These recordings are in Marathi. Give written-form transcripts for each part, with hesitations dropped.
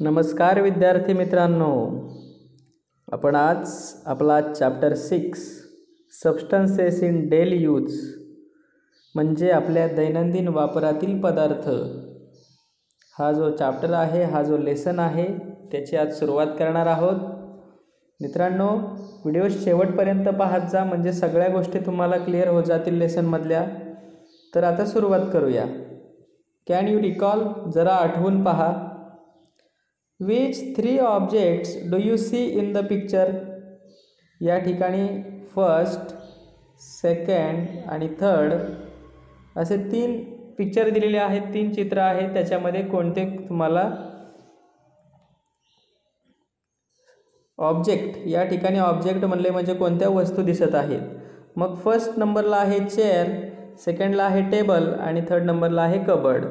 नमस्कार विद्यार्थी मित्रांनो, आपण आज आपला chapter 6 substances in daily use म्हणजे आपल्या दैनंदिन वापरातील पदार्थ हा जो चॅप्टर आहे, हा जो लेसन आहे त्याची आज सुरुवात करणार आहोत. मित्रांनो, व्हिडिओ शेवटपर्यंत पाहत जा म्हणजे सगळ्या गोष्टी तुम्हाला क्लिअर हो जातील लेसनमधल्या. तर आता सुरुवात करूया. कॅन यू रिकॉल, जरा आठवून पहा. Which 3 objects do you see in the picture? या ठिकाणी फर्स्ट, सेकंड आणि थर्ड असे 3 पिक्चर दिलेले आहेत, 3 चित्र आहेत. त्याच्यामध्ये कोणते तुम्हाला ऑब्जेक्ट, या ठिकाणी ऑब्जेक्ट म्हणले म्हणजे कोणत्या वस्तू दिसत आहेत. मग फर्स्ट नंबरला आहे चेअर, सेकंडला आहे टेबल आणि थर्ड नंबरला आहे कबर्ड.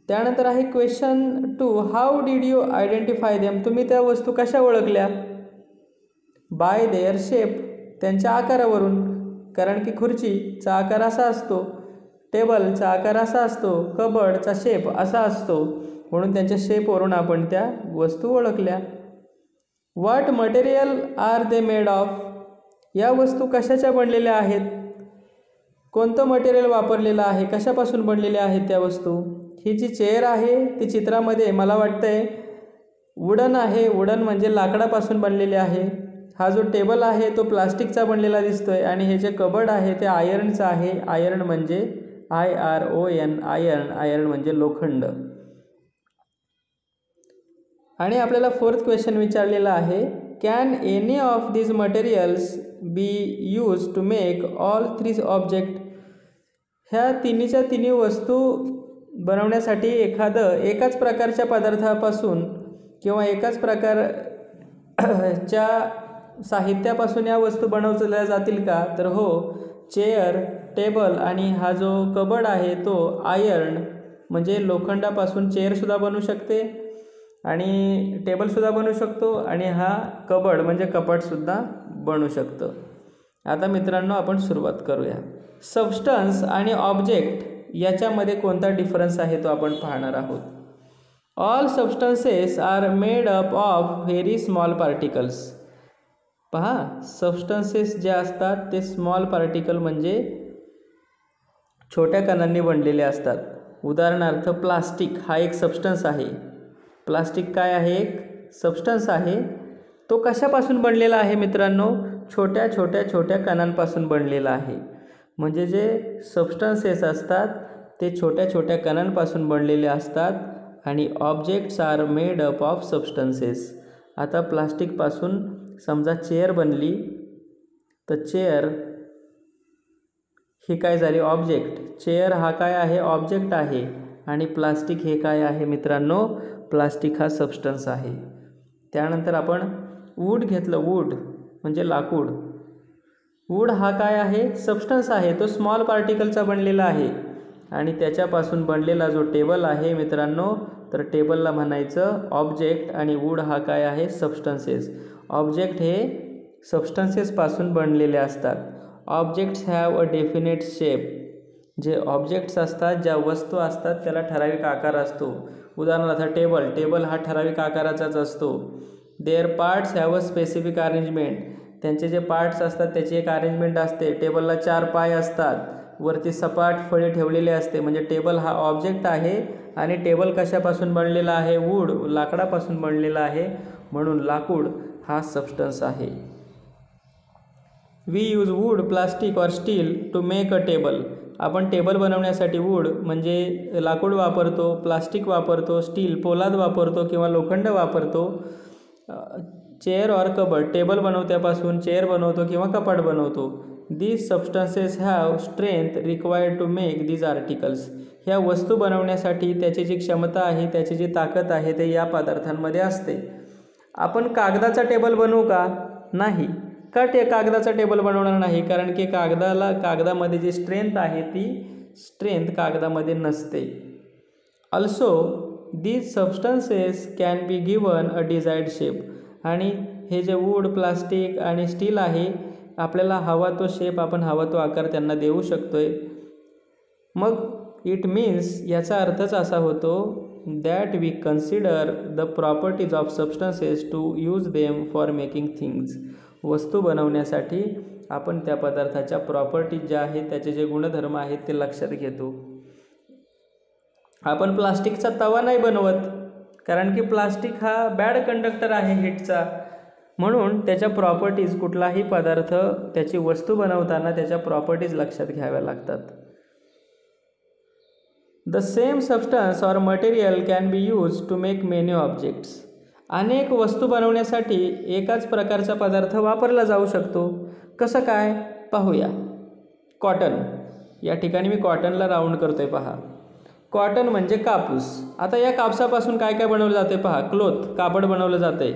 त्यानंतर आहे question 2, how did you identify them, तुम्ही त्या वस्तू कशा ओळखल्या. बाय देअर शेप, त्यांच्या आकारावरून, कारण की खुर्चीचा आकार असा असतो, टेबलचा आकार असा असतो, कबर्डचा शेप असा असतो, म्हणून त्यांच्या शेपवरून आपण त्या वस्तू ओळखल्या. What material are they made of, या वस्तू कशाच्या बनलेल्या आहेत, कोणतं मटेरियल वापरलेलं आहे, कशापासून बनलेल्या आहेत त्या वस्तू. ही जी चेअर आहे ती चित्रामध्ये मला वाटतंय वुडन आहे, वुडन म्हणजे लाकडापासून बनलेले आहे. हा जो टेबल आहे तो प्लास्टिकचा बनलेला दिसतोय आणि हे जे कबर्ड आहे ते आयर्नचं आहे. आयर्न म्हणजे IRON, आयर्न, आयर्न म्हणजे लोखंड. आणि आपल्याला फोर्थ क्वेश्चन विचारलेला आहे, can any of these materials be use to make all 3 object, ह्या तिन्हीच्या तिन्ही वस्तू बनवण्यासाठी एकाच प्रकारच्या पदार्थापासून किंवा एकाच प्रकारच्या साहित्यापासून या वस्तू बनवल्या जातील का. तर हो, चेअर, टेबल आणि हा जो कबर्ड आहे तो आयर्न म्हणजे लोखंडापासून चेअरसुद्धा बनू शकते आणि टेबलसुद्धा बनू शकतो आणि हा कबर्ड म्हणजे कपाटसुद्धा बनू शकतं. आता मित्रांनो आपण सुरुवात करूया. सबस्टन्स आणि ऑब्जेक्ट याच्यामध्ये कोणता डिफरन्स आहे तो आपण पाहणार आहोत. All substances are made up of very small particles. पहा, सबस्टन्सेस जे असतात ते स्मॉल पार्टिकल म्हणजे छोट्या कणांनी बनलेले असतात. उदाहरणार्थ प्लास्टिक हा एक सबस्टन्स आहे. प्लास्टिक काय आहे, एक सबस्टन्स आहे. तो कशापासून बनलेला आहे मित्रांनो, छोट्या छोट्या छोट्या कणांपासून बनलेला आहे. म्हणजे जे सबस्टन्सेस असतात ते छोट्या छोट्या कणांपासून बनलेले असतात आणि objects are made up of substances. आता प्लास्टिकपासून समजा चेअर बनली तर चेअर ही काय झाली, ऑब्जेक्ट. चेअर हा काय आहे, ऑब्जेक्ट आहे आणि प्लास्टिक हे काय आहे मित्रांनो, प्लास्टिक हा सबस्टन्स आहे. त्यानंतर आपण वूड घेतलं, वूड म्हणजे लाकूड. वूड हा काय आहे, सबस्टन्स आहे, तो स्मॉल पार्टिकलचा बनलेला आहे आणि त्याच्यापासून बनलेला जो टेबल आहे मित्रांनो, तर टेबलला म्हणायचं ऑब्जेक्ट आणि वूड हा काय आहे, सबस्टन्सेस. ऑब्जेक्ट हे सबस्टन्सेसपासून बनलेले असतात. Objects have a definite shape. जे ऑब्जेक्ट्स असतात, ज्या वस्तू असतात त्याला ठराविक आकार असतो. उदाहरणार्थ टेबल, टेबल हा ठराविक आकाराचाच असतो. Their parts have a specific arrangement. त्यांचे जे पार्ट्स असतात त्याची एक अरेंजमेंट असते. टेबलला 4 पाय असतात, वरती सपाट फळी ठेवलेली असते. म्हणजे टेबल हा ऑब्जेक्ट आहे आणि टेबल कशापासून बनलेला आहे, वूड, लाकडापासून बनलेला आहे, म्हणून लाकूड हा सबस्टन्स आहे. वी यूज वूड, प्लास्टिक और steel to make a table. आपण टेबल बनवण्यासाठी वूड म्हणजे लाकूड वापरतो, प्लास्टिक वापरतो, स्टील पोलाद वापरतो किंवा लोखंड वापरतो. चेअर और कबर्ड, टेबल बनवत्यापासून चेअर बनवतो किंवा कपाट बनवतो. These substances have strength required to make these articles. ह्या वस्तू बनवण्यासाठी त्याची जी क्षमता आहे, त्याची जी ताकद आहे ते या पदार्थांमध्ये असते. आपण कागदाचा टेबल बनवू का, नाही. का कागदाचा टेबल बनवणार नाही, कारण की कागदामध्ये जी स्ट्रेंथ आहे ती स्ट्रेंथ कागदामध्ये नसते. Also these substances can be given a desired shape. आणि हे जे वूड, प्लास्टिक आणि स्टील आहे, आपल्याला हवा तो शेप, आपण हवा तो आकार त्यांना देऊ शकतोय. मग इट मीन्स, याचा अर्थच असा होतो that we consider the properties of substances to use them for making things. वस्तू बनवण्यासाठी आपण त्या पदार्थाच्या प्रॉपर्टीज ज्या आहेत त्याचे जे गुणधर्म आहेत ते लक्षात घेतो. आपण प्लास्टिकचा तवा नाही बनवत, कारण की प्लास्टिक हा बॅड कंडक्टर आहे हीटचा, म्हणून त्याच्या प्रॉपर्टीज, कुठलाही पदार्थ त्याची वस्तू बनवताना त्याच्या प्रॉपर्टीज लक्षात घ्याव्या लागतात. The same substance or material can be use to make many objects. अनेक वस्तू बनवण्यासाठी एकाच प्रकारचा पदार्थ वापरला जाऊ शकतो. कसं काय पाहूया. कॉटन, या ठिकाणी मी कॉटनला राऊंड करतोय पहा. कॉटन म्हणजे कापूस. आता या कापसापासून काय काय बनवलं जाते पहा. क्लोथ, कापड बनवलं जाते.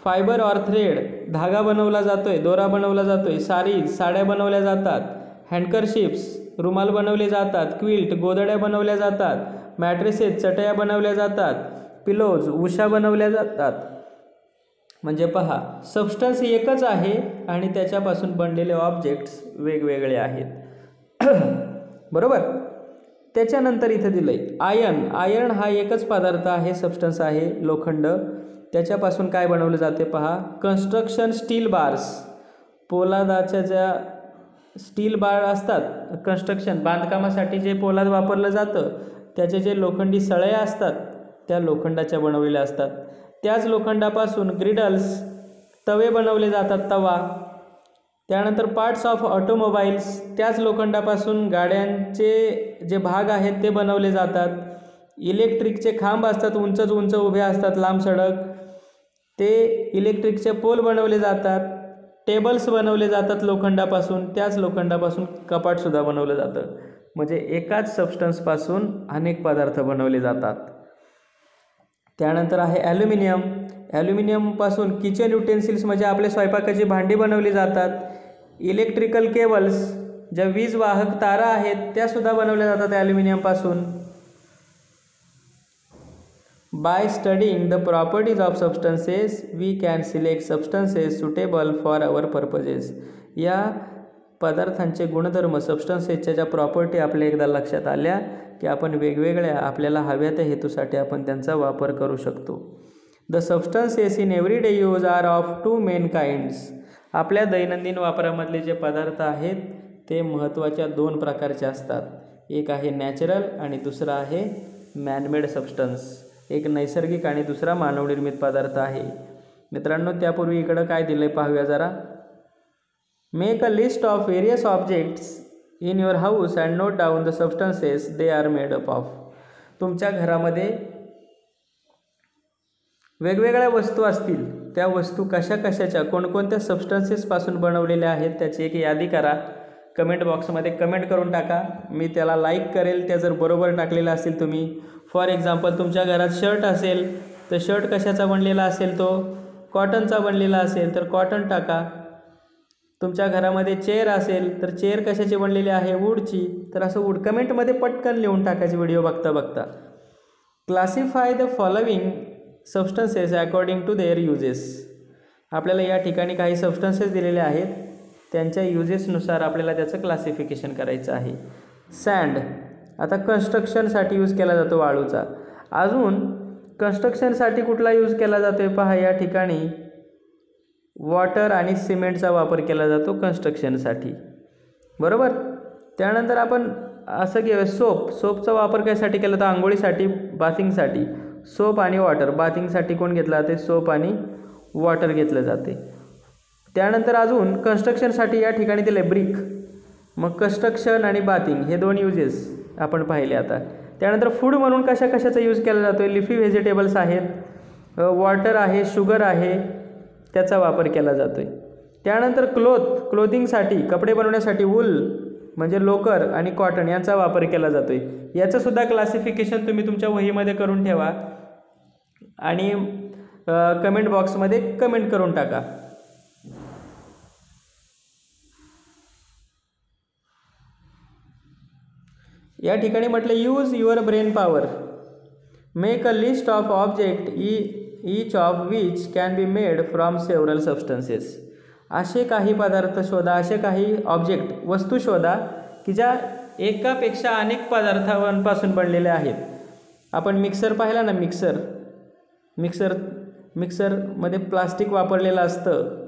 फायबर ऑर थ्रेड, धागा बनवला जातोय, दोरा बनवला जातोय. सारीज, साड्या बनवल्या जातात. हँडकरशिप्स, रुमाल बनवले जातात. क्विल्ट, गोधड्या बनवल्या जातात. मॅट्रेसेस, चटया बनवल्या जातात. पिलोज, उशा बनवल्या जातात. म्हणजे पहा, सबस्टन्स एकच आहे आणि त्याच्यापासून बनलेले ऑब्जेक्ट्स वेगवेगळे आहेत. बरोबर. त्याच्यानंतर इथं दिलंय आयर्न. आयर्न हा एकच पदार्थ आहे, सबस्टन्स आहे, लोखंड. त्याच्यापासून काय बनवलं जाते पहा. कन्स्ट्रक्शन स्टील बार्स, पोलादाच्या ज्या स्टील बार असतात, कन्स्ट्रक्शन बांधकामासाठी जे पोलाद वापरलं जातं त्याचे जे लोखंडी सळया असतात त्या लोखंडाच्या बनवलेल्या असतात. त्याच लोखंडापासून ग्रिडल्स, तवे बनवले जातात, तवा. त्यानंतर पार्ट्स ऑफ ऑटोमोबाईल्स, त्याच लोखंडापासून गाड्यांचे जे भाग आहेत ते बनवले जातात. इलेक्ट्रिकचे खांब असतात, उंच उंच उभे असतात, लांब सडक, ते इलेक्ट्रिकचे पोल बनवले जातात. टेबल्स बनवले जातात लोखंडापासून, त्याच लोखंडापासून कपाटसुद्धा बनवलं जातं. म्हणजे एकाच सबस्टन्सपासून अनेक पदार्थ बनवले जातात. त्यानंतर आहे ॲल्युमिनियम. ॲल्युमिनियमपासून किचन युटेन्सिल्स म्हणजे आपले स्वयंपाकाची भांडी बनवली जातात. इलेक्ट्रिकल केबल्स, ज्या वीज वाहक तारा आहेत त्यासुद्धा बनवल्या जातात ॲल्युमिनियमपासून. By studying the properties of substances we can select substances suitable for our purposes. या पदार्थांचे गुणधर्म, सबस्टन्सेसच्या ज्या प्रॉपर्टी आपल्या एकदा लक्षात आल्या की आपण वेगवेगळ्या आपल्याला हव्या त्या हेतूसाठी आपण त्यांचा वापर करू शकतो. The substances in everyday use are of two main kinds. आपल्या दैनंदिन वापरामधले जे पदार्थ आहेत ते महत्त्वाच्या दोन प्रकारचे असतात. एक आहे नॅचरल आणि दुसरा आहे मॅनमेड सबस्टन्स. एक नैसर्गिक आणि दुसरा मानवनिर्मित पदार्थ आहे. मित्रांनो, त्यापूर्वी इकडं काय दिलं आहे पाहूया जरा. Make a list of various objects in your house and note down the substances they are made up of. तुमच्या घरामध्ये वेगवेगळ्या वस्तू असतील, त्या वस्तू कशा कशाच्या, कोणकोणत्या सबस्टन्सेसपासून बनवलेल्या आहेत त्याची एक यादी करा. कमेंट बॉक्समध्ये कमेंट करून टाका, मी त्याला लाईक करेल. त्या जर बरोबर टाकलेलं असेल तुम्ही. फॉर एक्झाम्पल, तुमच्या घरात शर्ट असेल तर शर्ट कशाचा बनलेला असेल, तो कॉटनचा बनलेला असेल तर कॉटन टाका. तुमच्या घरामध्ये चेअर असेल तर चेअर कशाची बनलेली आहे, वूडची, तर असं वूड कमेंटमध्ये पटकन लिहून टाकायचे व्हिडिओ बघता बघता. Classify the following substances according to their uses. आपल्याला या ठिकाणी काही सबस्टन्सेस दिलेले आहेत, त्यांच्या युजेसनुसार आपल्याला त्याचं क्लासिफिकेशन करायचं आहे. सँड, आता कन्स्ट्रक्शनसाठी यूज केला जातो वाळूचा. अजून कन्स्ट्रक्शनसाठी कुठला यूज केला जातो आहे पहा, या ठिकाणी वॉटर आणि सिमेंटचा वापर केला जातो कन्स्ट्रक्शनसाठी. बरोबर. त्यानंतर आपण असं घेऊया सोपचा वापर कशासाठी केला जातो, आंघोळीसाठी, बाथिंगसाठी. सोप आणि वॉटर, बाथिंगसाठी कोण घेतलं जाते, सोप आणि वॉटर घेतलं जाते. त्यानंतर अजून कन्स्ट्रक्शनसाठी या ठिकाणी दिले ब्रिक. मग कन्स्ट्रक्शन आणि बाथिंग हे दोन युजेस आपण पाहिले आता. त्यानंतर फूड म्हणून कशा कशाचा यूज केला जातो आहे, लिफी व्हेजिटेबल्स आहेत, वॉटर आहे, शुगर आहे, त्याचा वापर केला जातो आहे. त्यानंतर क्लोथिंगसाठी, कपडे बनवण्यासाठी वूल म्हणजे लोकर आणि कॉटन यांचा वापर केला जातो आहे. याचंसुद्धा क्लासिफिकेशन तुम्ही तुमच्या वहीमध्ये करून ठेवा आणि कमेंट बॉक्समध्ये कमेंट करून टाका. या ठिकाणी म्हटलं use your brain power. Make a list of object each of which can be made from several substances. असे काही पदार्थ शोधा, असे काही ऑब्जेक्ट, वस्तू शोधा की ज्या एकापेक्षा अनेक पदार्थांपासून बनलेल्या आहेत. आपण मिक्सर पाहिला ना, मिक्सरमध्ये प्लास्टिक वापरलेलं असतं,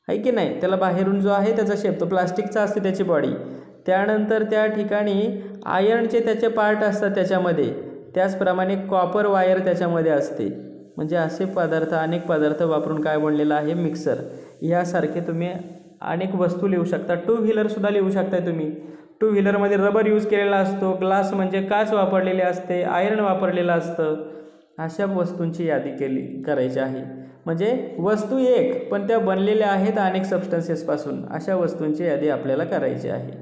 आहे की नाही. त्याला बाहेरून जो आहे त्याचा शेप तो प्लास्टिकचा असते, त्याची बॉडी. त्यानंतर त्या ठिकाणी आयर्नचे त्याचे पार्ट असतात त्याच्यामध्ये, त्याचप्रमाणे कॉपर वायर त्याच्यामध्ये असते. म्हणजे असे पदार्थ, अनेक पदार्थ वापरून काय बनलेलं आहे, मिक्सर. यासारखे तुम्ही अनेक वस्तू लिहू शकता. टू व्हीलरसुद्धा लिहू शकता तुम्ही. टू व्हीलरमध्ये रबर यूज केलेला असतो, ग्लास म्हणजे काच वापरलेले असते, आयर्न वापरलेलं असतं. अशा वस्तूंची यादी करायची आहे. म्हणजे वस्तू एक, पण त्या बनलेल्या आहेत अनेक सबस्टन्सेसपासून. अशा वस्तूंची यादी आपल्याला करायची आहे.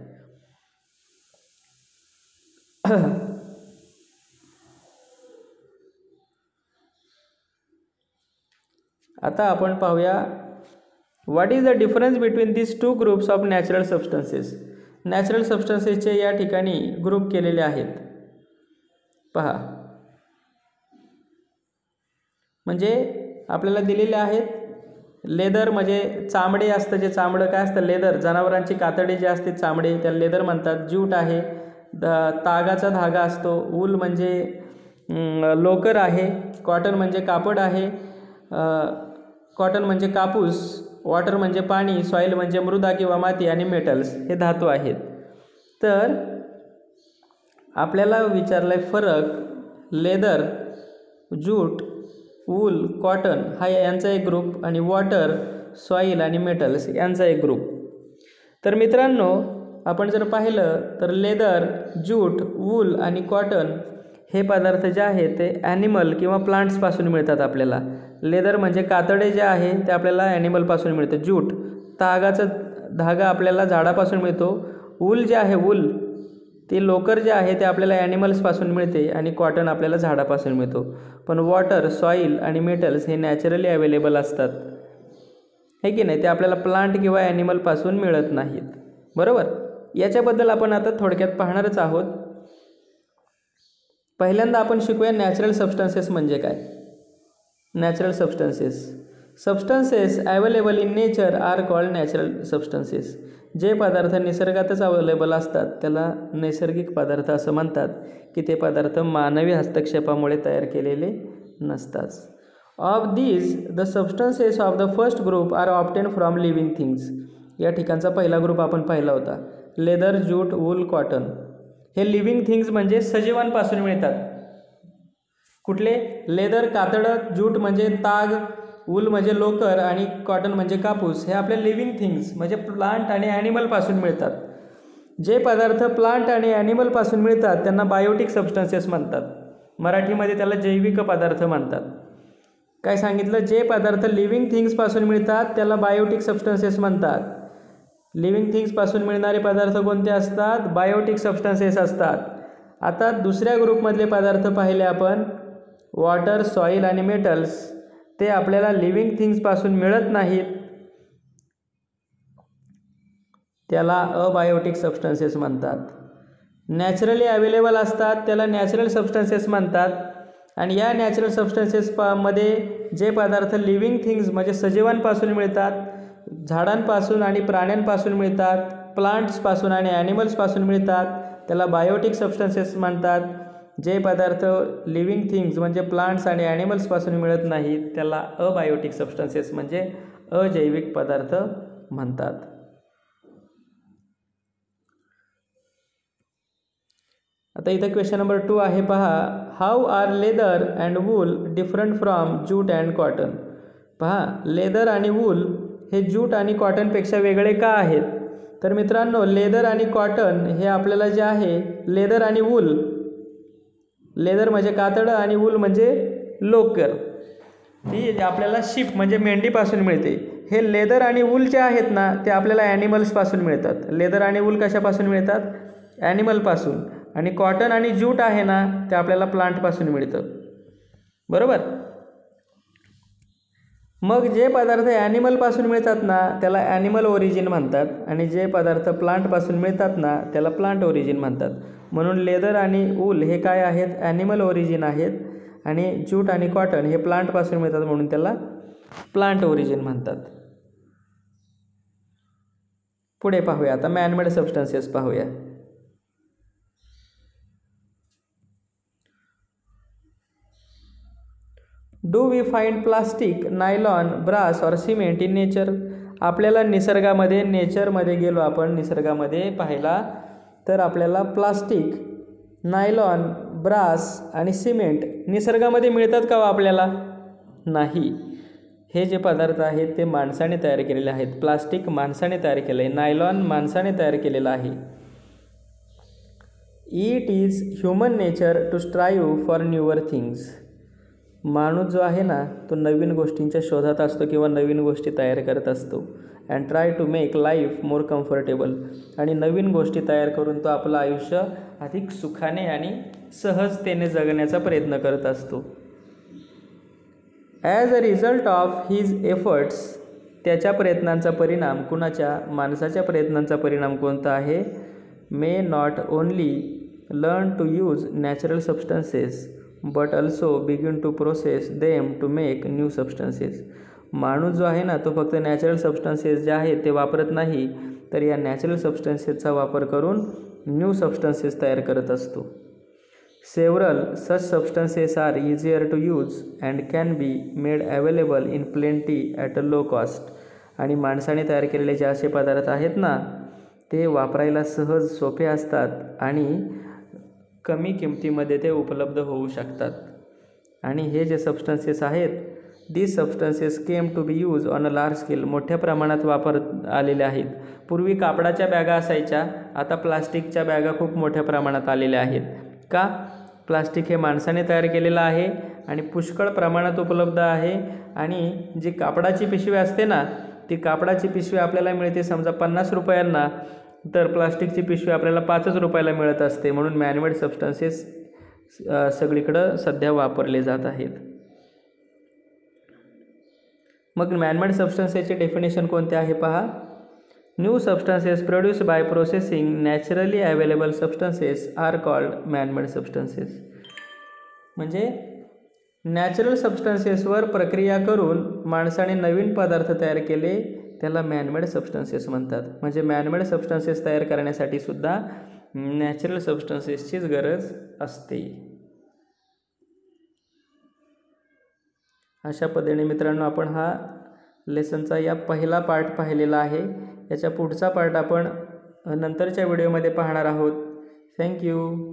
आता आपण पाहूया, what is the difference between this two groups of natural substances. Natural सबस्टन्सेसचे या ठिकाणी ग्रुप केलेले आहेत. पहा, म्हणजे आपल्याला दिलेले आहेत. लेदर म्हणजे चामडे असतं, जे चामडं काय असतं, लेदर, जनावरांची कातडे जे असते चामडे, त्याला लेदर म्हणतात. ज्यूट आहे, तागाचा धागा असतो. वूल म्हणजे लोकर आहे. कॉटन म्हणजे कापड आहे. कॉटन म्हणजे कापूस. वॉटर म्हणजे पाणी. सॉईल म्हणजे मृदा किंवा माती. आणि मेटल्स हे धातू आहेत. तर आपल्याला विचारलं आहे फरक, लेदर, ज्यूट, वूल, कॉटन हा यांचा एक ग्रुप, आणि वॉटर, सॉईल आणि मेटल्स यांचा एक ग्रुप. तर मित्रांनो, आपण जर पाहिलं तर लेदर, ज्यूट, वूल आणि कॉटन हे पदार्थ जे आहेत ते ॲनिमल किंवा प्लांट्सपासून मिळतात आपल्याला. लेदर म्हणजे कातडे जे आहे ते आपल्याला ॲनिमलपासून मिळतं. ज्यूट, तागाचा धागा आपल्याला झाडापासून मिळतो. वूल जे आहे, वूल ते लोकर जे आहे ते आपल्याला ॲनिमल्सपासून मिळते. आणि कॉटन आपल्याला झाडापासून मिळतो. पण वॉटर, सॉईल आणि मेटल्स हे नॅचरली अवेलेबल असतात, हे की नाही. ते आपल्याला प्लांट किंवा ॲनिमलपासून मिळत नाहीत. बरोबर. याच्याबद्दल आपण आता थोडक्यात पाहणारच आहोत. पहिल्यांदा आपण शिकूया नॅचरल सबस्टन्सेस म्हणजे काय. Natural substances available in nature are called natural substances. जे पदार्थ निसर्गातच अवेलेबल असतात त्याला नैसर्गिक पदार्थ असं म्हणतात, की ते पदार्थ मानवी हस्तक्षेपामुळे तयार केलेले नसतात. Of these the substances of the first group are obtain from living things. या ठिकाणचा पहिला ग्रुप आपण पाहिला होता, लेदर, ज्यूट, वूल, कॉटन. हे लिव्हिंग थिंग्स म्हणजे सजीवांपासून मिळतात. कुठले? लेदर कातडं, ज्यूट म्हणजे ताग, वूल म्हणजे लोकर आणि कॉटन म्हणजे कापूस. हे आपले लिव्हिंग थिंग्स म्हणजे प्लांट आणि ॲनिमलपासून मिळतात. जे पदार्थ प्लांट आणि ॲनिमलपासून मिळतात त्यांना बायोटिक सबस्टन्सेस म्हणतात. मराठीमध्ये त्याला जैविक पदार्थ म्हणतात. काय सांगितलं? जे पदार्थ लिव्हिंग थिंग्सपासून मिळतात त्याला बायोटिक सबस्टन्सेस म्हणतात. लिव्हिंग थिंग्सपासून मिळणारे पदार्थ कोणते असतात? बायोटिक सबस्टन्सेस असतात. आता दुसऱ्या ग्रुपमधले पदार्थ पाहिले आपण, वॉटर, सॉईल आणि मेटल्स. ते आपल्याला लिव्हिंग थिंग्सपासून मिळत नाहीत, त्याला अबायोटिक सबस्टन्सेस म्हणतात. नॅचरली अवेलेबल असतात त्याला नॅचरल सबस्टन्सेस म्हणतात. आणि या नॅचरल सबस्टन्सेसमध्ये जे पदार्थ लिव्हिंग थिंग्स म्हणजे सजीवांपासून मिळतात, झाडांपासून आणि प्राण्यांपासून मिळतात, प्लांट्सपासून आणि ॲनिमल्सपासून मिळतात, त्याला बायोटिक सबस्टन्सेस म्हणतात. जे पदार्थ लिव्हिंग थिंग्स म्हणजे प्लांट्स आणि ॲनिमल्सपासून मिळत नाहीत त्याला अबायोटिक सबस्टन्सेस म्हणजे अजैविक पदार्थ म्हणतात. आता इथं क्वेश्चन नंबर 2 आहे, पहा. How are leather and wool different from jute and cotton. पहा, लेदर आणि वूल हे ज्यूट आणि कॉटनपेक्षा वेगळे का आहेत? तर मित्रांनो, लेदर आणि कॉटन हे आपल्याला जे आहे, लेदर आणि वूल, लेदर म्हणजे कातडं आणि वूल म्हणजे लोकर, ती आपल्याला शीप म्हणजे मेंढीपासून मिळते. हे लेदर आणि वूल जे आहेत ना ते आपल्याला ॲनिमल्सपासून मिळतात. लेदर आणि वूल कशापासून मिळतात? ॲनिमलपासून. आणि कॉटन आणि ज्यूट आहे ना ते आपल्याला प्लांटपासून मिळतं. बरोबर. मग जे पदार्थ ॲनिमलपासून मिळतात ना त्याला ॲनिमल ओरिजिन म्हणतात, आणि जे पदार्थ प्लांटपासून मिळतात ना त्याला प्लांट ओरिजिन म्हणतात. म्हणून लेदर आणि वूल हे काय आहेत? ॲनिमल ओरिजिन आहेत. आणि ज्यूट आणि कॉटन हे प्लांटपासून मिळतात म्हणून त्याला प्लांट ओरिजिन म्हणतात. पुढे पाहूया आता मॅनमेड सबस्टन्सेस पाहूया. Do we find plastic, nylon, brass और सिमेंट इन नेचर? आपल्याला निसर्गामध्ये, नेचरमध्ये गेलो आपण निसर्गामध्ये पाहायला, तर आपल्याला प्लास्टिक, नायलॉन, ब्रास आणि सिमेंट निसर्गामध्ये मिळतात का आपल्याला? नाही. हे जे पदार्थ आहेत ते माणसाने तयार केलेले आहेत. प्लास्टिक माणसाने तयार केलं आहे, नायलॉन माणसाने तयार केलेलं आहे. It is human nature to strive for newer things. माणूस जो आहे ना तो नवीन गोष्टींच्या शोधात असतो किंवा नवीन गोष्टी तयार करत असतो. And try to make life more comfortable. आणि नवीन गोष्टी तयार करून तो आपलं आयुष्य अधिक सुखाने आणि सहजतेने जगण्याचा प्रयत्न करत असतो. As a result of his efforts, त्याच्या प्रयत्नांचा परिणाम, कुणाच्या, माणसाच्या प्रयत्नांचा परिणाम कोणता आहे? May not only learn to use natural substances but also begin to process them to make new substances. माणूस जो आहे ना तो फक्त नॅचरल सबस्टन्सेस जे आहेत ते वापरत नाही, तर या नॅचरल सबस्टन्सेसचा वापर करून न्यू सबस्टन्सेस तयार करत असतो. Several such substances are easier to use and can be made available in plenty at a low cost. आणि माणसाने तयार केलेले जे असे पदार्थ आहेत ना ते वापरायला सहज, सोपे असतात आणि कमी किमतीमध्ये ते उपलब्ध होऊ शकतात. आणि हे जे सबस्टन्सेस आहेत, these substances came to be use on a large scale. मोठ्या प्रमाणात वापर आलेले आहेत. पूर्वी कापडाच्या बॅगा असायच्या, आता प्लास्टिकच्या बॅगा खूप मोठ्या प्रमाणात आलेल्या आहेत. का? प्लास्टिक हे माणसाने तयार केलेलं आहे आणि पुष्कळ प्रमाणात उपलब्ध आहे. आणि जी कापडाची पिशवी असते ना, ती कापडाची पिशवी आपल्याला मिळते समजा 50 रुपयांना, तर प्लास्टिकची पिशवी आपल्याला 5 रुपयाला मिळत असते. म्हणून मॅनमेड सबस्टन्सेस सगळीकडं सध्या वापरले जात आहेत. मग मॅनमेड सबस्टन्सेसचे डेफिनेशन कोणते आहे पहा. New substances produce by processing naturally available substances are called manmade substances. म्हणजे नॅचरल सबस्टन्सेसवर प्रक्रिया करून माणसाने नवीन पदार्थ तयार केले, त्याला मॅनमेड सबस्टन्सेस म्हणतात. म्हणजे मॅनमेड सबस्टन्सेस तयार करण्यासाठी सुद्धा नॅचरल सबस्टन्सेसचीच गरज असते. अशा पद्धतीने मित्रांनो आपण हा लेसनचा या पहिला पार्ट पाहिलेला आहे. याच्या पुढचा पार्ट आपण नंतरच्या व्हिडिओमध्ये पाहणार आहोत. थँक्यू.